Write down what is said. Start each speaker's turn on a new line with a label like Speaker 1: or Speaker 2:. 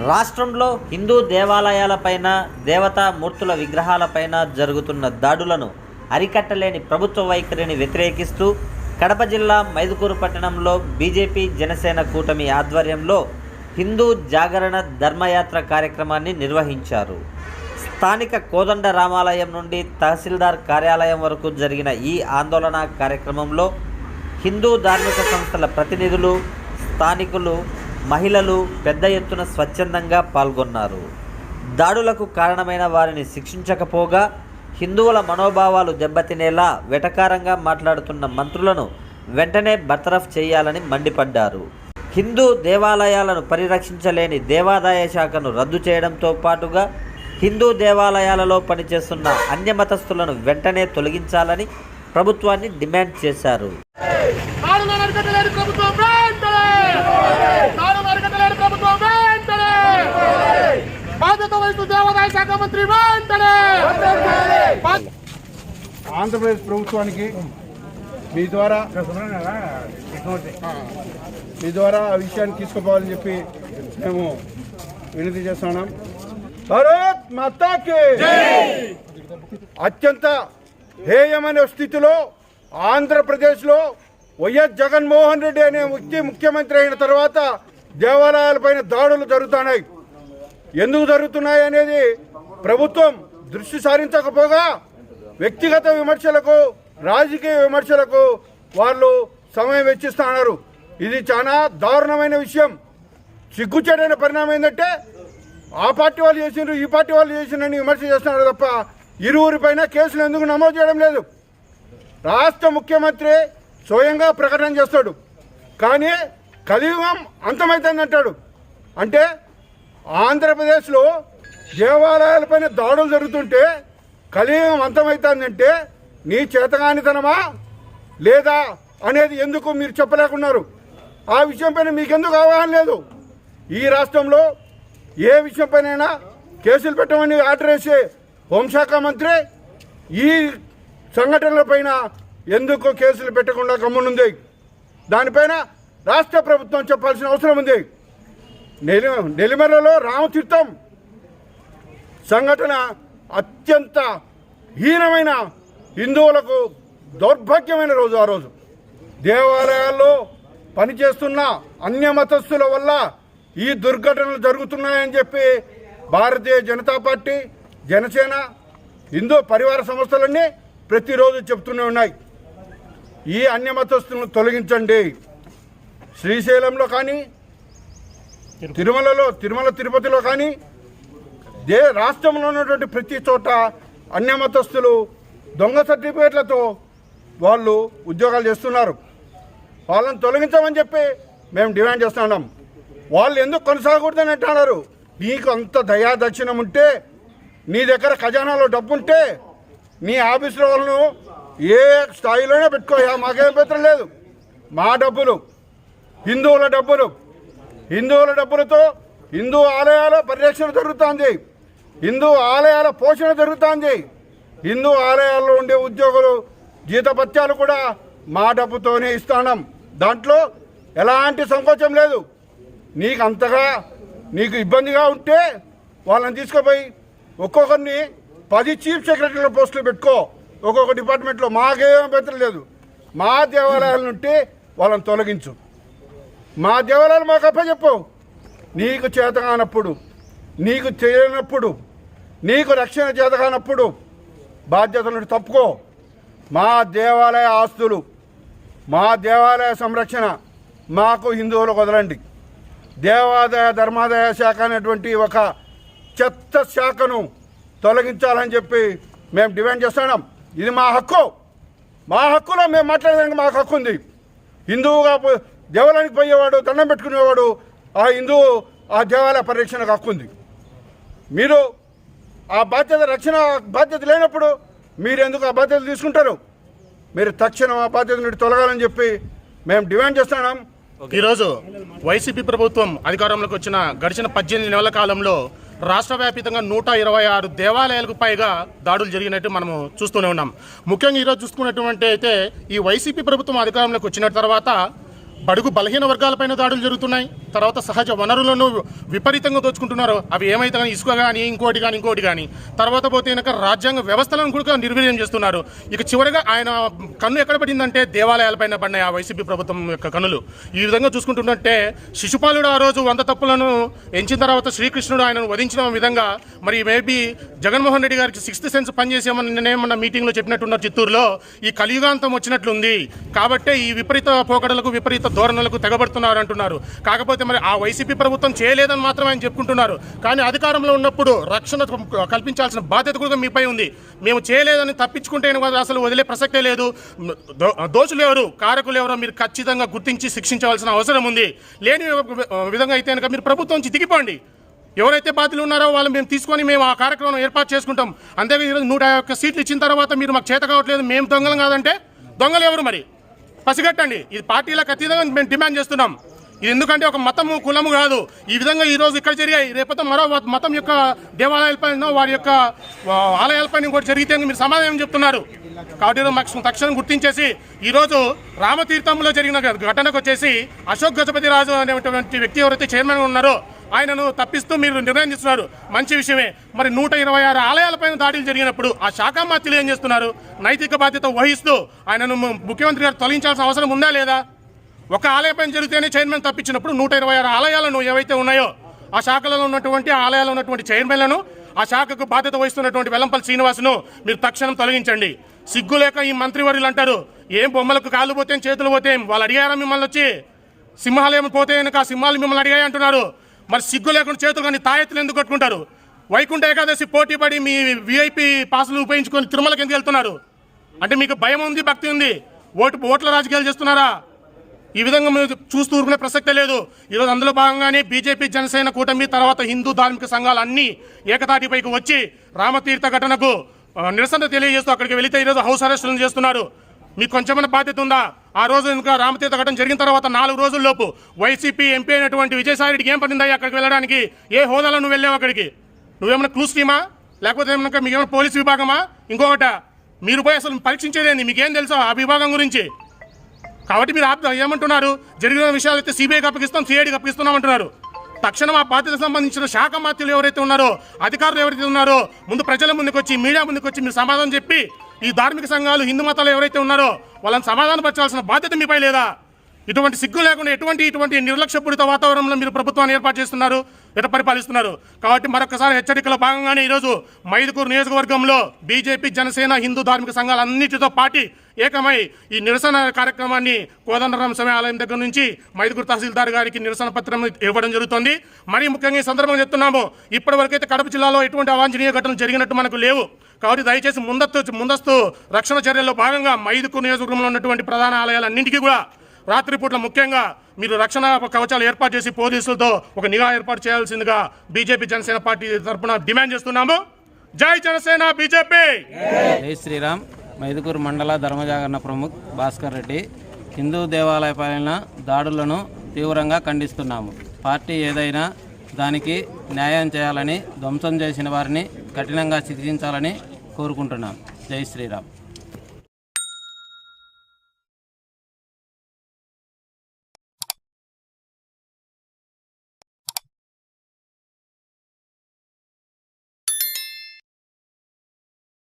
Speaker 1: రాష్ట్రంలో హిందూ దేవాలయాలపైన దేవతామూర్తుల విగ్రహాలపైన జరుగుతున్న దాడులను అరికట్టలేని ప్రభుత్వ వైఖరిని వ్యతిరేకిస్తూ కడప జిల్లా మైదుకూరు పట్టణంలో బీజేపీ జనసేన కూటమి ఆధ్వర్యంలో హిందూ జాగరణ ధర్మయాత్ర కార్యక్రమాన్ని నిర్వహించారు. స్థానిక కోదండ రామాలయం నుండి తహసీల్దార్ కార్యాలయం వరకు జరిగిన ఈ ఆందోళన కార్యక్రమంలో హిందూ ధార్మిక సంస్థల ప్రతినిధులు, స్థానికులు, మహిళలు పెద్ద ఎత్తున స్వచ్ఛందంగా పాల్గొన్నారు. దాడులకు కారణమైన వారిని శిక్షించకపోగా హిందువుల మనోభావాలు దెబ్బతినేలా వెటకారంగా మాట్లాడుతున్న మంత్రులను వెంటనే బర్తరఫ్ చేయాలని మండిపడ్డారు. హిందూ దేవాలయాలను పరిరక్షించలేని దేవాదాయ శాఖను రద్దు చేయడంతో పాటుగా హిందూ దేవాలయాలలో పనిచేస్తున్న అన్యమతస్థులను వెంటనే తొలగించాలని ప్రభుత్వాన్ని డిమాండ్ చేశారు.
Speaker 2: ఆంధ్రప్రదేశ్ ప్రభుత్వానికి మీ ద్వారా ఆ విషయాన్ని తీసుకుపోవాలని చెప్పి మేము వినతి చేస్తున్నాం. భారత్ మాతాకి అత్యంత హేయమైన స్థితిలో ఆంధ్రప్రదేశ్లో వైఎస్ జగన్మోహన్ రెడ్డి అనే ముఖ్యమంత్రి అయిన తర్వాత దేవాలయాలపైన దాడులు జరుగుతున్నాయి. ఎందుకు జరుగుతున్నాయి అనేది ప్రభుత్వం దృష్టి సారించకపోగా వ్యక్తిగత విమర్శలకు, రాజకీయ విమర్శలకు వాళ్ళు సమయం వెచ్చిస్తున్నారు. ఇది చాలా దారుణమైన విషయం. సిగ్గుచేటైన పరిణామం ఏంటంటే ఆ పార్టీ వాళ్ళు చేసినారు, ఈ పార్టీ వాళ్ళు చేసినారని విమర్శ చేస్తున్నారు తప్ప ఇరువురిపైన కేసులు ఎందుకు నమోదు చేయడం లేదు. రాష్ట్ర ముఖ్యమంత్రి స్వయంగా ప్రకటన చేస్తాడు, కానీ కలియుగం అంతమైందంటాడు. అంటే ఆంధ్రప్రదేశ్లో దేవాలయాలపైన దాడులు జరుగుతుంటే కలియుగం అంతమవుతుందంటే నీ చేతగానితనమా లేదా అనేది ఎందుకు మీరు చెప్పలేకున్నారు? ఆ విషయంపైన మీకెందుకు అవగాహన లేదు? ఈ రాష్ట్రంలో ఏ విషయంపైనైనా కేసులు పెట్టమని ఆర్డర్ వేసే హోంశాఖ మంత్రి ఈ సంఘటనలపైన ఎందుకు కేసులు పెట్టకుండా గమ్మునుంది? దానిపైన రాష్ట్ర ప్రభుత్వం చెప్పాల్సిన అవసరం ఉంది. నెల్లిమర్లలో రామతీర్థం సంఘటన అత్యంత హీనమైన, హిందువులకు దౌర్భాగ్యమైన రోజు. ఆ రోజు దేవాలయాల్లో పనిచేస్తున్న అన్యమతస్థుల వల్ల ఈ దుర్ఘటనలు జరుగుతున్నాయని చెప్పి భారతీయ జనతా పార్టీ, జనసేన, హిందూ పరివార సంస్థలన్నీ ప్రతిరోజు చెప్తూనే ఉన్నాయి. ఈ అన్యమతస్థులను తొలగించండి. శ్రీశైలంలో కానీ, తిరుమల తిరుపతిలో కానీ, రాష్ట్రంలో ఉన్నటువంటి ప్రతి చోట అన్యమతస్థులు దొంగ సర్టిఫికేట్లతో వాళ్ళు ఉద్యోగాలు చేస్తున్నారు. వాళ్ళని తొలగించమని చెప్పి మేము డిమాండ్ చేస్తున్నాం. వాళ్ళు ఎందుకు కొనసాగకూడదని అంటున్నారు? నీకు అంత దయాదక్షిణం ఉంటే, నీ దగ్గర ఖజానాలో డబ్బు ఉంటే, నీ ఆఫీసులో వాళ్ళను ఏ స్థాయిలోనే పెట్టుకో, మాకేం పత్రం లేదు. మా డబ్బులు హిందువుల డబ్బులతో హిందూ ఆలయాల పరిరక్షణ జరుగుతుంది, హిందూ ఆలయాల పోషణ జరుగుతుంది, హిందూ ఆలయాల్లో ఉండే ఉద్యోగులు జీతభత్యాలు కూడా మా డబ్బుతోనే ఇస్తున్నాం. దాంట్లో ఎలాంటి సంకోచం లేదు. నీకు అంతగా ఇబ్బందిగా ఉంటే వాళ్ళని తీసుకుపోయి ఒక్కొక్కరిని 10 చీఫ్ సెక్రటరీల పోస్టులు పెట్టుకో ఒక్కొక్క డిపార్ట్మెంట్లో. మాకేం బెత్తరం లేదు. మా దేవాలయాల నుండి వాళ్ళని తొలగించు. మా దేవాలయాలు మాకు అప్పచెప్పు. నీకు చేతగానప్పుడు, నీకు చేయనప్పుడు, నీకు రక్షణ చేతగానప్పుడు బాధ్యతల నుండి తప్పుకో. మా దేవాలయ ఆస్తులు, మా దేవాలయ సంరక్షణ మాకు హిందువులకు వదలండి. దేవాదాయ ధర్మాదాయ శాఖ అనేటువంటి ఒక చెత్త శాఖను తొలగించాలని చెప్పి మేము డిమాండ్ చేస్తున్నాం. ఇది మా హక్కు. మా హక్కులో మేము మాట్లాడడానికి మాకు హక్కు ఉంది. హిందువుగా దేవాలయానికి పోయేవాడు, దండం పెట్టుకునేవాడు ఆ హిందువు ఆ దేవాలయ పరిరక్షణకు హక్కు ఉంది. మీరు ఆ రక్షణ బాధ్యత లేనప్పుడు మీరు ఎందుకు ఆ బాధ్యతలు తీసుకుంటారు? మీరు తక్షణం ఆ బాధ్యత నుండి తొలగాలని చెప్పి మేము డిమాండ్ చేస్తున్నాం.
Speaker 3: ఈరోజు వైసీపీ ప్రభుత్వం అధికారంలోకి వచ్చిన గడిచిన 18 నెలల కాలంలో రాష్ట్ర వ్యాప్తంగా 126 దేవాలయాలకు పైగా దాడులు జరిగినట్టు మనము చూస్తూనే ఉన్నాం. ముఖ్యంగా ఈరోజు చూసుకున్నటువంటి అయితే ఈ వైసీపీ ప్రభుత్వం అధికారంలోకి వచ్చిన తర్వాత బడుగు బలహీన వర్గాలపైన దాడులు జరుగుతున్నాయి. తర్వాత సహజ వనరులను విపరీతంగా దోచుకుంటున్నారు. అవి ఏమైతే కానీ ఇసుక కానీ ఇంకోటి కానీ తర్వాత పోతే కనుక రాజ్యాంగ వ్యవస్థలను కూడా నిర్వీర్యం చేస్తున్నారు. ఇక చివరిగా ఆయన కన్ను ఎక్కడ పడిందంటే దేవాలయాలపైన పడినాయి ఆ వైసీపీ ప్రభుత్వం యొక్క కన్నులు. ఈ విధంగా చూసుకుంటుంటే శిశుపాలుడు ఆ రోజు 100 తప్పులను ఎంచిన తర్వాత శ్రీకృష్ణుడు ఆయనను వధించిన విధంగా మరి మేబీ జగన్మోహన్ రెడ్డి గారికి 6th సెన్స్ పనిచేసామని నేనేమన్నా మీటింగ్లో చెప్పినట్టున్నారు చిత్తూరులో. ఈ కలియుగాంతం వచ్చినట్లుంది కాబట్టి ఈ విపరీత పోకడలకు విపరీత ధోరణులకు తెగబడుతున్నారు అంటున్నారు. కాకపోతే మరి ఆ వైసీపీ ప్రభుత్వం చేయలేదని మాత్రమే ఆయన చెప్పుకుంటున్నారు. కానీ అధికారంలో ఉన్నప్పుడు రక్షణ కల్పించాల్సిన బాధ్యత కూడా మీపై ఉంది. మేము చేయలేదని తప్పించుకుంటే అసలు వదిలే ప్రసక్తే లేదు. దోషులు ఎవరు, కారకులు ఎవరో మీరు ఖచ్చితంగా గుర్తించి శిక్షించవలసిన అవసరం ఉంది. లేని విధంగా అయితే కనుక మీరు ప్రభుత్వం నుంచి దిగిపోండి. ఎవరైతే బాధ్యులు ఉన్నారో వాళ్ళు మేము తీసుకొని మేము ఆ కార్యక్రమం ఏర్పాటు చేసుకుంటాం. అంతేగా ఈరోజు 151 సీట్లు ఇచ్చిన తర్వాత మీరు మాకు చేత కావట్లేదు, మేము దొంగలం కాదంటే దొంగలు ఎవరు మరి పసిగట్టండి. ఇది పార్టీలకు అతీతంగా మేము డిమాండ్ చేస్తున్నాం. ఇది ఎందుకంటే ఒక మతము కులము కాదు. ఈ విధంగా ఈరోజు ఇక్కడ జరిగాయి, రేపటి మరో మతం యొక్క దేవాలయాలపైన వారి యొక్క ఆలయాలపైన కూడా జరిగితే మీరు సమాధానం చెప్తున్నారు. కాబట్టి మాకు తక్షణం గుర్తించేసి ఈరోజు రామతీర్థంలో జరిగిన ఘటనకు వచ్చేసి అశోక్ గజపతి రాజు అనేటువంటి వ్యక్తి ఎవరైతే చైర్మన్ ఉన్నారో ఆయనను తప్పిస్తూ మీరు నిర్ణయం తీసుకున్నారు. మంచి విషయమే. మరి 126 ఆలయాలపైన దాడులు జరిగినప్పుడు ఆ శాఖ మంత్రులు ఏం చేస్తున్నారు? నైతిక బాధ్యత వహిస్తూ ఆయనను ముఖ్యమంత్రి గారు తొలగించాల్సిన అవసరం ఉందా లేదా? ఒక ఆలయపైన జరిగితేనే చైర్మన్ తప్పించినప్పుడు 126 ఆలయాలను ఏవైతే ఉన్నాయో ఆ శాఖలలో ఉన్నటువంటి ఆలయాల్లో ఉన్నటువంటి చైర్మన్లను ఆ శాఖకు బాధ్యత వహిస్తున్నటువంటి వెల్లంపల్లి శ్రీనివాసును మీరు తక్షణం తొలగించండి. సిగ్గు లేక ఈ మంత్రివర్యులు అంటారు ఏం బొమ్మలకు కాళ్ళు పోతే చేతులు పోతే వాళ్ళు అడిగారా మిమ్మల్ని వచ్చి? సింహాలు ఏమి పోతే కనుక ఆ సింహాలు మిమ్మల్ని అడిగాయి అంటున్నారు. మరి సిగ్గు లేకుండా చేతులు కానీ తాయెత్తులు ఎందుకు కట్టుకుంటారు? వైకుంఠ ఏకాదశి పోటీ పడి మీ విఐపి పాసులు ఉపయోగించుకొని తిరుమలకి ఎందుకు వెళ్తున్నారు? అంటే మీకు భయం ఉంది, భక్తి ఉంది, ఓట్ల రాజకీయాలు చేస్తున్నారా? ఈ విధంగా మీరు చూస్తూ ఊరుకునే ప్రసక్తే లేదు. ఈరోజు అందులో భాగంగానే బీజేపీ జనసేన కూటమి తర్వాత హిందూ ధార్మిక సంఘాలు అన్నీ ఏకతాటిపైకి వచ్చి రామతీర్థ ఘటనకు నిరసన తెలియజేస్తూ అక్కడికి వెళితే ఈరోజు హౌస్ అరెస్టులను చేస్తున్నారు. మీకు కొంచెమైనా బాధ్యత ఉందా? ఆ రోజు ఇంకా రామతీర్థ ఘటన జరిగిన తర్వాత 4 రోజుల్లోపు వైసీపీ ఎంపీ అయినటువంటి విజయసాయిరెడ్డికి ఏం పడిందా అక్కడికి వెళ్ళడానికి? ఏ హోదాలో నువ్వు వెళ్ళావు అక్కడికి? నువ్వేమన్నా క్లూస్ టీమా లేకపోతే ఏమన్నా మీకేమైనా పోలీసు విభాగమా ఇంకొకట? మీరు పోయి అసలు పరీక్షించేదేంది? మీకేం తెలుసా ఆ విభాగం గురించి? కాబట్టి మీరు ఏమంటున్నారు? జరిగిన విషయాలు అయితే సిబిఐకి అప్పగిస్తాం, సిఐడికి అప్పగిస్తున్నాం అంటున్నారు. తక్షణం ఆ బాధ్యతకు సంబంధించిన శాఖ మంత్రులు ఎవరైతే ఉన్నారో అధికారులు ఎవరైతే ఉన్నారో ముందు ప్రజల ముందుకు వచ్చి మీడియా ముందుకు వచ్చి మీరు సమాధానం చెప్పి ఈ ధార్మిక సంఘాలు హిందూ మతాలు ఎవరైతే ఉన్నారో వాళ్ళని సమాధానపరచాల్సిన బాధ్యత మీపై లేదా? ఇటువంటి సిగ్గు లేకుండా ఇటువంటి నిర్లక్ష్యపూరిత వాతావరణంలో మీరు ప్రభుత్వాన్ని ఏర్పాటు చేస్తున్నారు, ఎట పరిపాలిస్తున్నారు. కాబట్టి మరొకసారి హెచ్చరికలో భాగంగానే ఈరోజు మైదుకూరు నియోజకవర్గంలో బీజేపీ జనసేన హిందూ ధార్మిక సంఘాలన్నిటితో పార్టీ ఏకమై ఈ నిరసన కార్యక్రమాన్ని కోదండరామ స్వామి ఆలయం దగ్గర నుంచి మైదుకూరు తహసీల్దార్ గారికి నిరసన పత్రం ఇవ్వడం జరుగుతుంది. మరీ ముఖ్యంగా ఈ సందర్భంగా చెప్తున్నాము, ఇప్పటి వరకైతే కడప జిల్లాలో ఎటువంటి అవాంఛనీయ ఘటనలు జరిగినట్టు మనకు లేవు. కాబట్టి దయచేసి ముందస్తు రక్షణ చర్యల్లో భాగంగా మైదుకూరు నియోజకవర్గంలో ఉన్నటువంటి ప్రధాన ఆలయాలన్నింటికీ కూడా రాత్రిపూట్ల ముఖ్యంగా మీరు రక్షణ కవచాలు ఏర్పాటు చేసి పోలీసులతో ఒక నిఘా ఏర్పాటు చేయాల్సిందిగా బీజేపీ జనసేన పార్టీ తరఫున డిమాండ్ చేస్తున్నాము. జై జనసేన, బీజేపీ.
Speaker 4: జై శ్రీరామ్. మైదుకూరు మండల ధర్మజాగరణ ప్రముఖ్ భాస్కర్ రెడ్డి. హిందూ దేవాలయాలపైన దాడులను తీవ్రంగా ఖండిస్తున్నాము. పార్టీ ఏదైనా దానికి న్యాయం చేయాలని, ధ్వంసం చేసిన వారిని కఠినంగా శిక్షించాలని కోరుకుంటున్నాం. జై శ్రీరామ్.